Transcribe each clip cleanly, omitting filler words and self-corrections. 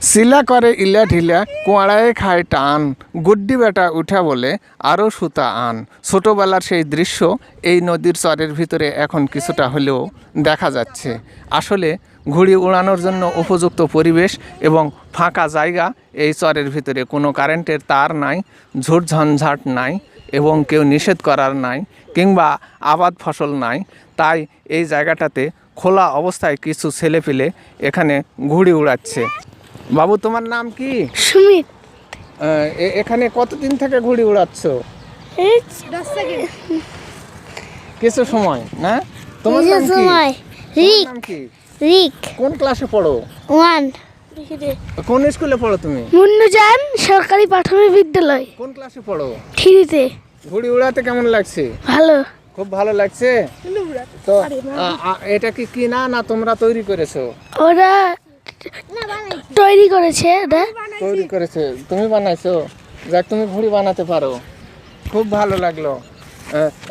শিলা করে ইলা ঢিলা কোয়াড়ায় খায় টান গুড্ডি বেটা উঠা বলে আরও সুতা আন। ছোটোবেলার সেই দৃশ্য এই নদীর চরের ভিতরে এখন কিছুটা হলেও দেখা যাচ্ছে। আসলে ঘুড়ি উড়ানোর জন্য উপযুক্ত পরিবেশ এবং ফাঁকা জায়গা এই চরের ভিতরে, কোনো কারেন্টের তার নাই, ঝুটঝঞ্ঝাট নাই এবং কেউ নিষেধ করার নাই কিংবা আবাদ ফসল নাই। তাই এই জায়গাটাতে খোলা অবস্থায় কিছু ছেলেপেলে এখানে ঘুড়ি উড়াচ্ছে। বাবু, তোমার নাম কি? সুমিত। এখানে কতদিন থেকে ঘুড়ি উড়াচ্ছ? কিছু সময় না? তোমার নাম কি? রিক। নাম কি? রিক। কোন ক্লাসে পড়ো? 1। কোন স্কুলে পড়ো তুমি? মুন্নুজান সরকারি প্রাথমিক বিদ্যালয়। কোন ক্লাসে পড়ো? 3-তে। ঘুড়ি উড়াতে কেমন লাগছে? ভালো। খুব ভালো লাগছে। তো এটা কি না তোমরা তৈরি করেছো? ওরা তৈরি করেছে। তৈরি করেছে, তুমি বানাইছো? যাক, তুমি ঘুড়ি বানাতে পারো, খুব ভালো লাগলো।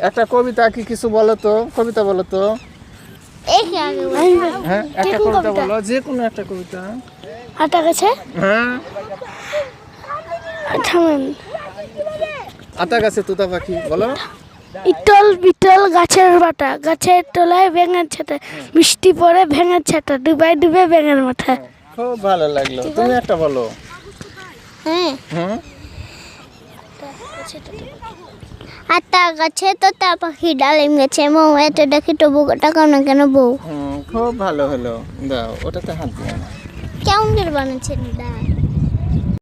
একটা কবিতা কি কিছু বলো তো, কবিতা বলো তো। হ্যাঁ, একটা কবিতা বলো, যে কোনো একটা কবিতা। আটা গাছে। হ্যাঁ, থামেন। আতা গাছে তোতা পাখি বলো। ইতল বিতল গাছের বাটা, গাছের তলায় ব্যাঙের ছাতা, বৃষ্টি পড়ে ভেঙের ছাতা, ডুবাই ডুবে ব্যাঙের মাথা। খুব ভালো লাগলো, তুমি একটা বলো। হ্যাঁ। হুম, আতা গাছে তোতা পাখি, ডালিম গাছে মৌ, এত দেখি তবু টাকাও না কেন বউ। খুব ভালো হলো। দাও ওটাতে হাত দিও না। কেমন করে বানাচ্ছেন?